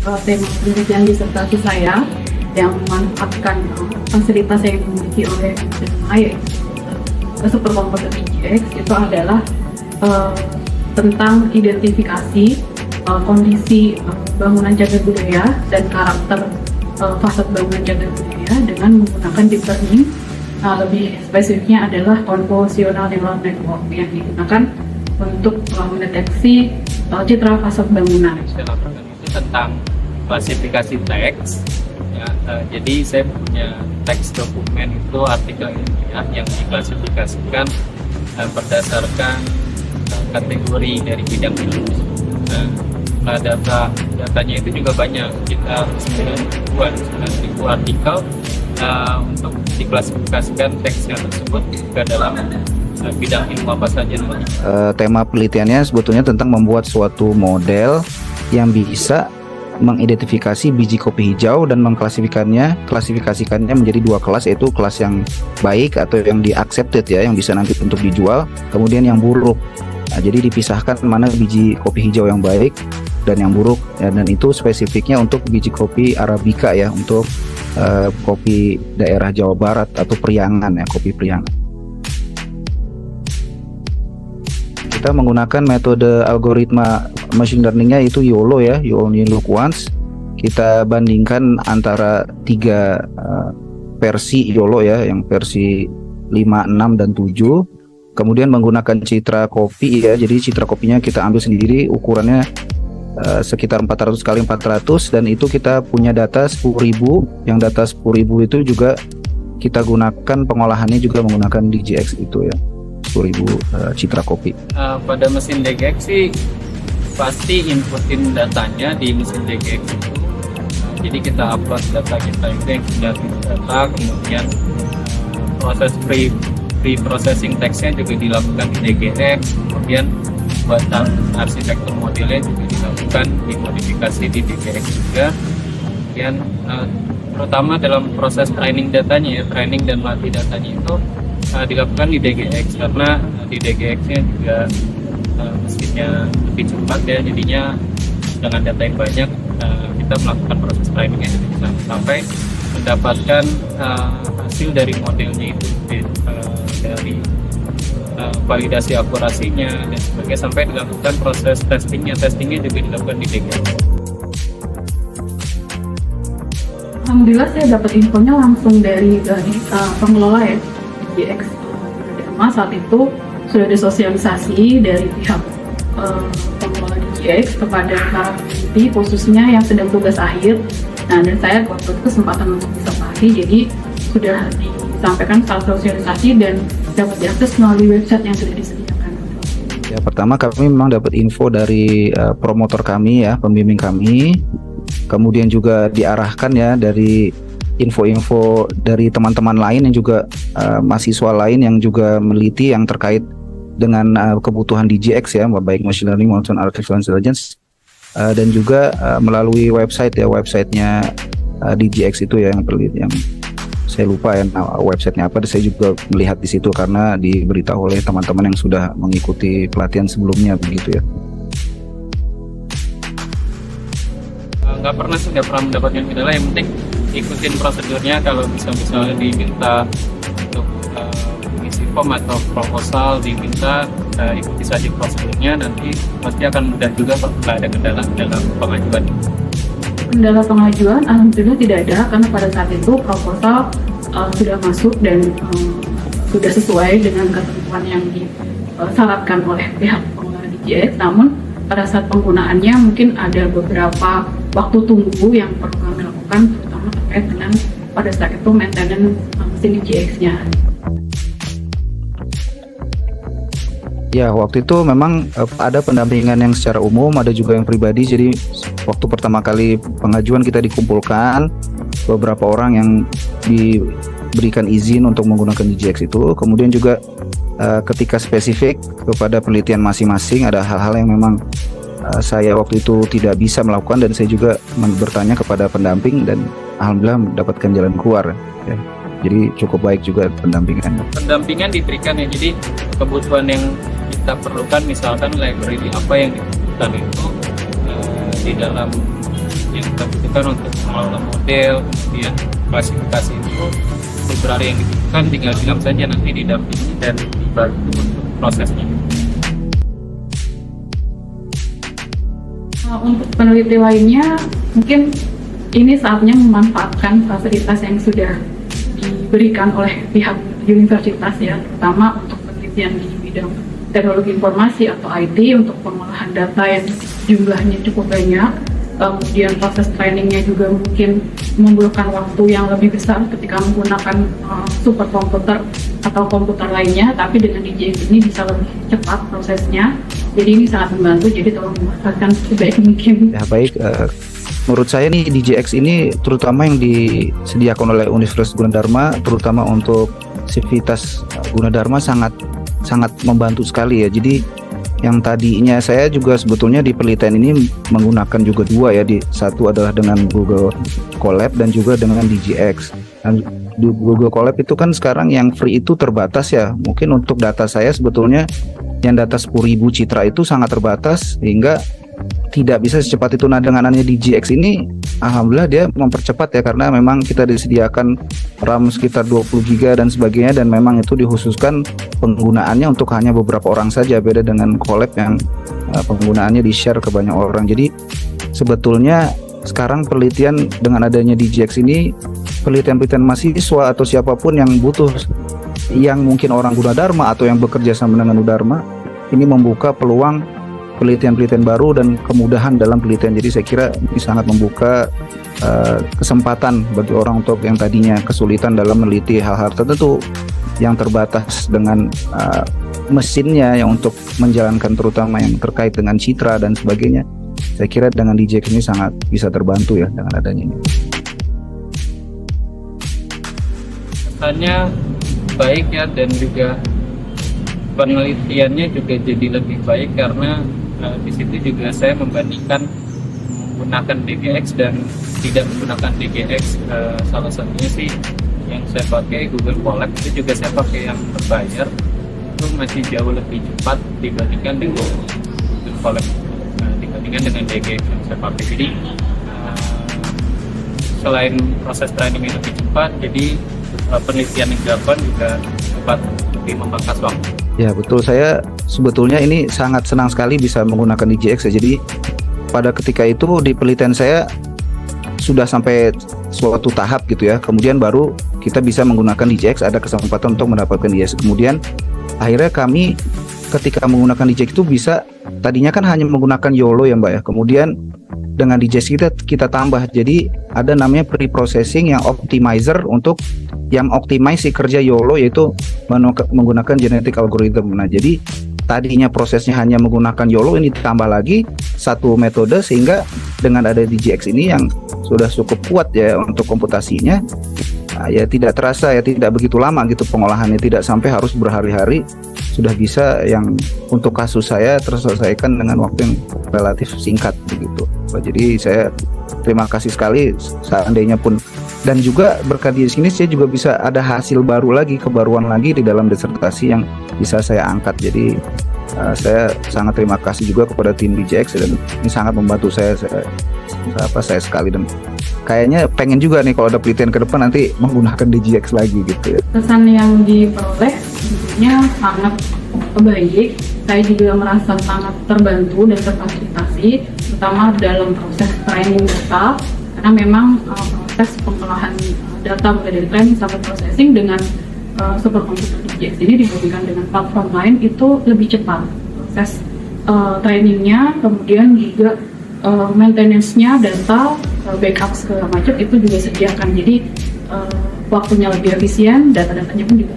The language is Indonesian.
tema penelitian disertasi saya yang memanfaatkan fasilitas yang dimiliki oleh superkomputer DGX itu adalah tentang identifikasi kondisi bangunan cagar budaya dan karakter fasad bangunan cagar budaya dengan menggunakan deep learning. Lebih spesifiknya adalah convolutional neural network yang digunakan untuk mendeteksi citra fasad bangunan. Saya laporkan itu tentang klasifikasi teks. Ya, jadi saya punya teks dokumen itu artikel ilmiah yang diklasifikasikan berdasarkan kategori dari bidang ilmu. Nah, datanya itu juga banyak, kita 9.000 artikel untuk diklasifikasikan teksnya tersebut ke dalam bidang ilmu apa saja. Tema penelitiannya sebetulnya tentang membuat suatu model yang bisa mengidentifikasi biji kopi hijau dan klasifikasikannya menjadi dua kelas, yaitu kelas yang baik atau yang di-accepted ya, yang bisa nanti untuk dijual, kemudian yang buruk. Nah, jadi dipisahkan mana biji kopi hijau yang baik dan yang buruk ya, dan itu spesifiknya untuk biji kopi Arabica ya, untuk kopi daerah Jawa Barat atau Priangan ya, kopi Priangan. Kita menggunakan metode algoritma machine learningnya itu YOLO ya, you only look once. Kita bandingkan antara 3 versi YOLO ya, yang versi 5, 6, dan 7. Kemudian menggunakan citra kopi ya, jadi citra kopinya kita ambil sendiri, ukurannya sekitar 400 kali 400, dan itu kita punya data 10.000. Yang data 10.000 itu juga kita gunakan pengolahannya juga menggunakan DGX itu ya, 10.000 citra kopi. Pada mesin DGX sih pasti inputin datanya di mesin DGX itu. Jadi kita upload data kita itu yang sudah data, kemudian proses pre-processing teksnya juga dilakukan di DGX, kemudian buatan arsitektur modelnya juga dilakukan dimodifikasi di DGX juga. Kemudian terutama dalam proses training datanya ya, training dan latih datanya itu dilakukan di DGX, karena di DGX-nya juga mesinnya lebih cepat ya, jadinya dengan data yang banyak kita melakukan proses trainingnya bisa sampai mendapatkan hasil dari modelnya itu, dari validasi akurasinya dan sebagainya, sampai dilakukan proses testingnya juga dilakukan di DGX. Alhamdulillah saya dapat infonya langsung dari pengelola ya DGX. Saat itu sudah disosialisasi dari pihak pengelola DGX kepada para peneliti khususnya yang sedang tugas akhir. Nah, dan saya waktu itu kesempatan untuk disertasi, jadi sudah disampaikan secara sosialisasi dan dapat diakses melalui website yang sudah disediakan. Ya, pertama kami memang dapat info dari promotor kami ya, pembimbing kami. Kemudian juga diarahkan ya dari info-info dari teman-teman lain yang juga mahasiswa lain yang juga meneliti yang terkait dengan kebutuhan DGX ya, baik machine learning maupun artificial intelligence, dan juga melalui website ya, websitenya DGX itu ya, yang saya lupa ya websitenya apa. Saya juga melihat di situ karena diberitahu oleh teman-teman yang sudah mengikuti pelatihan sebelumnya begitu ya. Nggak pernah mendapatkan kendala, yang penting ikutin prosedurnya. Kalau misalnya diminta untuk mengisi form atau proposal, diminta ikuti saja prosedurnya, nanti pasti akan mudah juga kalau nggak ada kendala dalam pengajuan. Kendala pengajuan alhamdulillah tidak ada, karena pada saat itu proposal sudah masuk dan sudah sesuai dengan ketentuan yang disyaratkan oleh pihak pengelola DGX. Namun pada saat penggunaannya mungkin ada beberapa waktu tunggu yang perlu kami lakukan, terutama terkait dengan pada saat itu maintenance mesin DGX-nya. Ya, waktu itu memang ada pendampingan yang secara umum, ada juga yang pribadi. Jadi waktu pertama kali pengajuan kita dikumpulkan beberapa orang yang diberikan izin untuk menggunakan DGX itu. Kemudian juga ketika spesifik kepada penelitian masing-masing, ada hal-hal yang memang saya waktu itu tidak bisa melakukan, dan saya juga bertanya kepada pendamping dan alhamdulillah mendapatkan jalan keluar ya. Jadi cukup baik juga pendampingan. Pendampingan diberikan ya, jadi kebutuhan yang kita perlukan, misalkan library apa yang dibutuhkan itu di dalam yang kita butuhkan untuk mengelola model, kemudian klasifikasi itu library yang dibutuhkan tinggal bilang saja, nanti didampingi dan dibantu untuk prosesnya. Untuk peneliti lainnya, mungkin ini saatnya memanfaatkan fasilitas yang sudah diberikan oleh pihak universitas ya, terutama untuk penelitian di bidang teknologi informasi atau IT untuk pengolahan data yang jumlahnya cukup banyak. Kemudian proses trainingnya juga mungkin membutuhkan waktu yang lebih besar ketika menggunakan superkomputer atau komputer lainnya, tapi dengan DJX ini bisa lebih cepat prosesnya. Jadi ini sangat membantu, jadi tolong memanfaatkan sebaik mungkin. Ya baik, menurut saya nih DJX ini terutama yang disediakan oleh Universitas Gunadarma, terutama untuk Sivitas Gunadarma sangat membantu sekali ya. Jadi yang tadinya saya juga sebetulnya di penelitian ini menggunakan juga dua ya, satu adalah dengan Google Colab dan juga dengan DJX. Dan di Google Colab itu kan sekarang yang free itu terbatas ya. Mungkin untuk data saya sebetulnya yang data 10.000 citra itu sangat terbatas sehingga tidak bisa secepat itu. Nah dengan adanya DJX ini alhamdulillah dia mempercepat ya, karena memang kita disediakan RAM sekitar 20 GB dan sebagainya, dan memang itu dikhususkan penggunaannya untuk hanya beberapa orang saja, beda dengan Colab yang penggunaannya di-share ke banyak orang. Jadi sebetulnya sekarang penelitian dengan adanya DJX ini, penelitian mahasiswa atau siapapun yang butuh, yang mungkin orang Gunadarma atau yang bekerja sama dengan Gunadarma, ini membuka peluang penelitian-penelitian baru dan kemudahan dalam penelitian. Jadi saya kira ini sangat membuka kesempatan bagi orang untuk yang tadinya kesulitan dalam meneliti hal-hal tertentu yang terbatas dengan mesinnya yang untuk menjalankan, terutama yang terkait dengan citra dan sebagainya. Saya kira dengan DJX ini sangat bisa terbantu ya dengan adanya ini. Kesannya baik ya, dan juga penelitiannya juga jadi lebih baik karena di situ juga saya membandingkan menggunakan DGX dan tidak menggunakan DGX. Salah satunya sih yang saya pakai Google Colab, itu juga saya pakai yang berbayar, itu masih jauh lebih cepat dibandingkan dengan Google Colab, dibandingkan dengan DGX yang saya pakai. Jadi selain proses training yang lebih cepat, jadi penelitian yang dilakukan juga cepat, lebih memangkas waktu. Ya betul, saya sebetulnya ini sangat senang sekali bisa menggunakan DJX ya. Jadi pada ketika itu di penelitian saya sudah sampai suatu tahap gitu ya, kemudian baru kita bisa menggunakan DJX, ada kesempatan untuk mendapatkan DJX. Kemudian akhirnya kami ketika menggunakan DJX itu bisa, tadinya kan hanya menggunakan YOLO ya Mbak ya, kemudian dengan DJX kita tambah, jadi ada namanya pre-processing yang optimizer untuk yang optimize si kerja YOLO, yaitu menggunakan genetic algorithm. Nah jadi tadinya prosesnya hanya menggunakan YOLO, ini ditambah lagi satu metode, sehingga dengan ada DJX ini yang sudah cukup kuat ya untuk komputasinya, ya tidak terasa ya, tidak begitu lama gitu pengolahannya, tidak sampai harus berhari-hari, sudah bisa yang untuk kasus saya terselesaikan dengan waktu yang relatif singkat begitu. Jadi saya terima kasih sekali seandainya pun, dan juga berkat di sini saya juga bisa ada hasil baru lagi, kebaruan lagi di dalam disertasi yang bisa saya angkat. Jadi saya sangat terima kasih juga kepada tim DJX, dan ini sangat membantu saya sekali, dan kayaknya pengen juga nih kalau ada penelitian ke depan nanti menggunakan DJX lagi gitu ya. Kesan yang diperoleh tentunya sangat baik. Saya juga merasa sangat terbantu dan terfasilitasi, terutama dalam proses training data, karena memang proses pengolahan data mulai dari training sampai processing dengan superkomputer DJX ini dibandingkan dengan platform lain itu lebih cepat. Proses trainingnya, kemudian juga maintenance-nya, data, backup segala macam itu juga disediakan. Jadi waktunya lebih efisien, data-datanya pun juga